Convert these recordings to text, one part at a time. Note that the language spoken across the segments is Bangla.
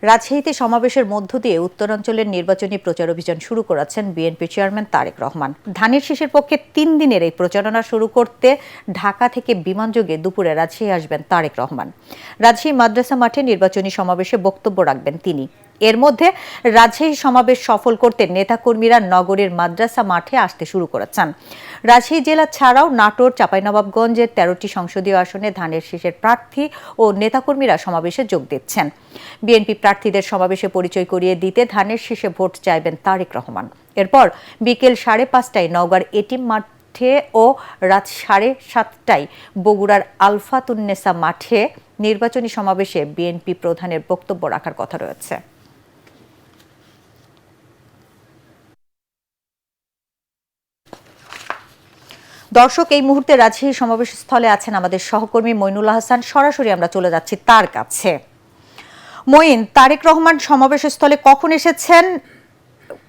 রাজশাহীতে সমাবেশের মধ্য দিয়ে উত্তরাঞ্চলের নির্বাচনী প্রচার অভিযান শুরু করেছেন বিএনপি চেয়ারম্যান তারেক রহমান। ধানের শীষের পক্ষে ৩ দিনের এই প্রচারণা শুরু করতে ঢাকা থেকে বিমানযোগে দুপুরে রাজশাহী আসবেন তারেক রহমান। রাজশাহী মাদ্রাসা মাঠে নির্বাচনী সমাবেশে বক্তব্য রাখবেন তিনি। এর মধ্যে রাজশাহী সমাবেশ সফল করতে নেতাকর্মীরা নগরীর মাদ্রাসা মাঠে আসতে শুরু করেছেন। রাজশাহী জেলা ছাড়াও নাটোর, চাঁপাইনবাবগঞ্জের ১৩টি সংসদীয় আসনে ধানের শীষের প্রার্থী ও নেতাকর্মীরা সমাবেশে যোগ দিচ্ছেন। বিএনপি প্রার্থীদের সমাবেশে পরিচয় করিয়ে দিতে ধানের শীষে ভোট চাইবেন তারেক রহমান। এরপর বিকেল ৫:৩০টায় নওগাঁর এটিএম মাঠে ও রাত ৭:৩০টায় বগুড়ার আলফাতুন্নেসা মাঠে নির্বাচনী সমাবেশে বিএনপি প্রধানের বক্তব্য রাখার কথা রয়েছে। দর্শক, এই মুহূর্তে রাজশাহী সমাবেশ স্থলে আছেন আমাদের সহকর্মী মইনুল হাসান। সরাসরি আমরা চলে যাচ্ছি তার কাছে। মইন, তারেক রহমান সমাবেশ স্থলে কখন এসেছেন,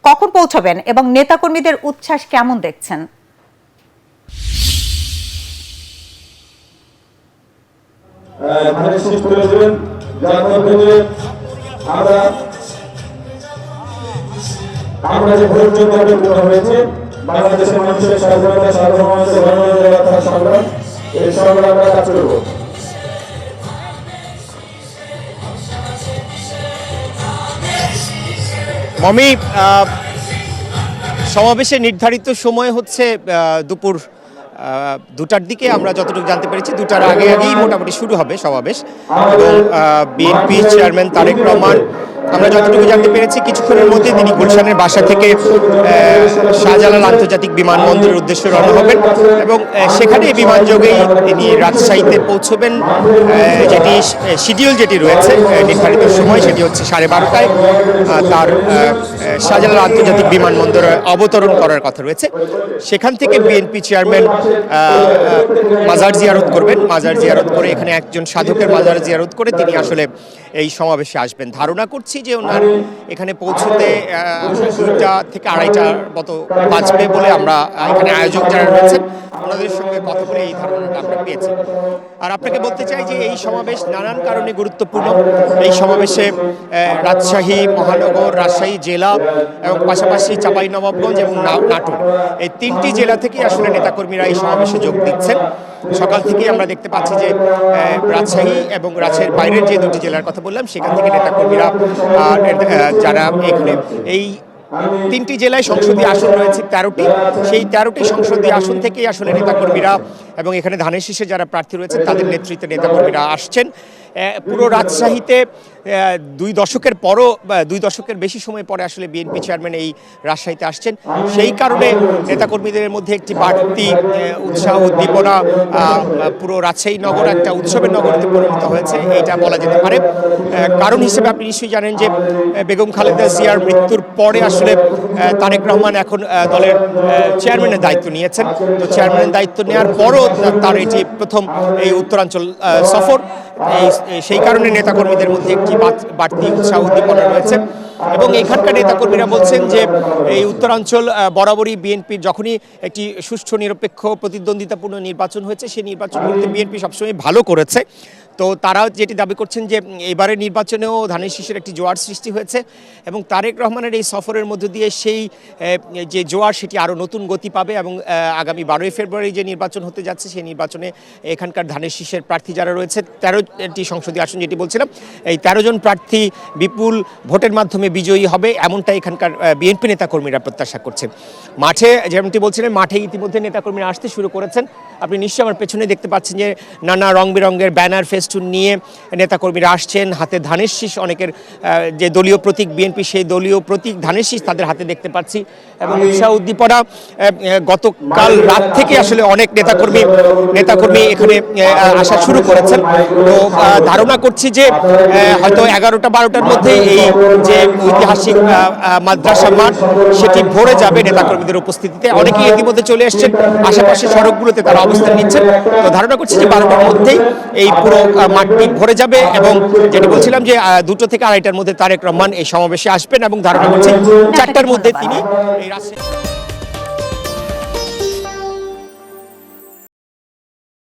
কখন পৌঁছবেন এবং নেতাকর্মীদের উচ্ছ্বাস কেমন দেখছেন? আমরা যে ভোট যোদ্ধা হয়েছে বাংলাদেশের মানুষের স্বাধীনতা, সার্বভৌমত্ব, গণতন্ত্রের রক্ষার সংগ্রাম, এই সংগ্রামে আমরা কাজ করব। মমি, সমাবেশের নির্ধারিত সময় হচ্ছে দুপুর 2টার দিকে। আমরা যতটুকু জানতে পেরেছি 2টার আগেই মোটামুটি শুরু হবে সমাবেশ। এবং বিএনপি চেয়ারম্যান তারেক রহমান, আমরা যতটুকু জানতে পেরেছি কিছুক্ষণের মধ্যে তিনি গুলশানের বাসা থেকে শাহজালাল আন্তর্জাতিক বিমানবন্দরের উদ্দেশ্যে রওনা হবেন এবং সেখানে বিমানযোগেই তিনি রাজশাহীতে পৌঁছবেন। যেটি শিডিউল যেটি রয়েছে নির্ধারিত সময় সেটি হচ্ছে 12:30টায় তার শাহজালাল আন্তর্জাতিক বিমানবন্দরে অবতরণ করার কথা রয়েছে। সেখান থেকে বিএনপি চেয়ারম্যান মাজার জিয়ারত করবেন। মাজার জিয়ারত করে এখানে একজন সাধকের মাজার জিয়ারত করে তিনি আসলে এই সমাবেশে আসবেন। ধারণা করছি যে ওনার এখানে পৌঁছতে 2টা থেকে 2:30টার মতো বাজবে বলে আমরা এখানে আয়োজক যারা রয়েছেন ওনাদের সঙ্গে কথা বলে এই ধারণাটা আমরা পেয়েছি। আর আপনাকে বলতে চাই যে এই সমাবেশ নানান কারণে গুরুত্বপূর্ণ। এই সমাবেশে রাজশাহী মহানগর, রাজশাহী জেলা এবং পাশাপাশি চাঁপাইনবাবগঞ্জ এবং নাটোর, এই 3টি জেলা থেকেই আসলে নেতাকর্মীরা এই সমাবেশে যোগ দিচ্ছেন। সকাল থেকেই আমরা দেখতে পাচ্ছি যে রাজশাহী এবং রাজশাহীর বাইরের যে 2টি জেলার কথা বললাম সেখান থেকে নেতাকর্মীরা যারা এখানে এই 3টি জেলায় সংসদীয় আসন রয়েছে 13টি, সেই 13টি সংসদীয় আসন থেকেই আসলে নেতাকর্মীরা এবং এখানে ধানের শীষে যারা প্রার্থী রয়েছেন তাদের নেতৃত্বে নেতাকর্মীরা আসছেন। পুরো রাজশাহীতে 2 দশকের পরও 2 দশকের বেশি সময় পরে আসলে বিএনপি চেয়ারম্যান এই রাজশাহীতে আসছেন। সেই কারণে নেতাকর্মীদের মধ্যে একটি বাড়তি উৎসাহ, উদ্দীপনা, পুরো রাজশাহী নগর একটা উৎসবের নগরীতে পরিণত হয়েছে এটা বলা যেতে পারে। কারণ হিসেবে আপনি নিশ্চয়ই জানেন যে বেগম খালেদা জিয়ার মৃত্যুর পরে আসলে তারেক রহমান এখন দলের চেয়ারম্যানের দায়িত্ব নিয়েছেন। তো চেয়ারম্যানের দায়িত্ব নেওয়ার পরও তার এটি প্রথম এই উত্তরাঞ্চল সফর। সেই কারণে নেতাকর্মীদের মধ্যে একটি বাড়তি উৎসাহ উদ্দীপনা রয়েছে এবং এখানকার নেতাকর্মীরা বলছেন যে এই উত্তরাঞ্চল বরাবরই বিএনপির যখনই একটি সুষ্ঠু নিরপেক্ষ প্রতিদ্বন্দ্বিতাপূর্ণ নির্বাচন হয়েছে সেই নির্বাচনগুলোতে বিএনপি সবসময় ভালো করেছে। তো তারাও যেটি দাবি করছেন যে এবারের নির্বাচনেও ধানের শীষের একটি জোয়ার সৃষ্টি হয়েছে এবং তারেক রহমানের এই সফরের মধ্য দিয়ে সেই যে জোয়ার সেটি আরও নতুন গতি পাবে এবং আগামী 12ই ফেব্রুয়ারি যে নির্বাচন হতে যাচ্ছে সেই নির্বাচনে এখানকার ধানের শীষের প্রার্থী যারা রয়েছে 13টি সংসদীয় আসন যেটি বলছিলাম, এই 13 জন প্রার্থী বিপুল ভোটের মাধ্যমে বিজয়ী হবে এমনটা এখানকার বিএনপি নেতাকর্মীরা প্রত্যাশা করছেন। মাঠে যেমনটি বলছিলেন, মাঠে ইতিমধ্যে নেতাকর্মীরা আসতে শুরু করেছেন। আপনি নিশ্চয়ই আমার পেছনে দেখতে পাচ্ছেন যে নানা রং বেরঙের ব্যানার, ফেস্টুন নিয়ে নেতাকর্মীরা আসছেন। হাতে ধানের শীষ, অনেকের যে দলীয় প্রতীক বিএনপি সেই দলীয় প্রতীক ধানের শীষ তাদের হাতে দেখতে পাচ্ছি এবং উৎসাহ উদ্দীপনা। গতকাল রাত থেকে আসলে অনেক নেতাকর্মী এখানে আসা শুরু করেছেন। তো ধারণা করছি যে হয়তো 11টা-12টার মধ্যে এই যে ঐতিহাসিক মাদ্রাসা মাঠ সেটি ভরে যাবে নেতাকর্মীদের উপস্থিতিতে। অনেকেই ইতিমধ্যে চলে এসছেন, আশেপাশে সড়কগুলোতে তারা অবস্থান নিচ্ছেন। তো ধারণা করছি যে 12টার মধ্যেই এই পুরো মাঠটি ভরে যাবে এবং যেটি বলছিলাম যে 2টো থেকে 2:30টার মধ্যে তারেক রহমান এই সমাবেশে আসবেন এবং ধারণা করছি 4টার মধ্যে তিনি এই রাজশাহী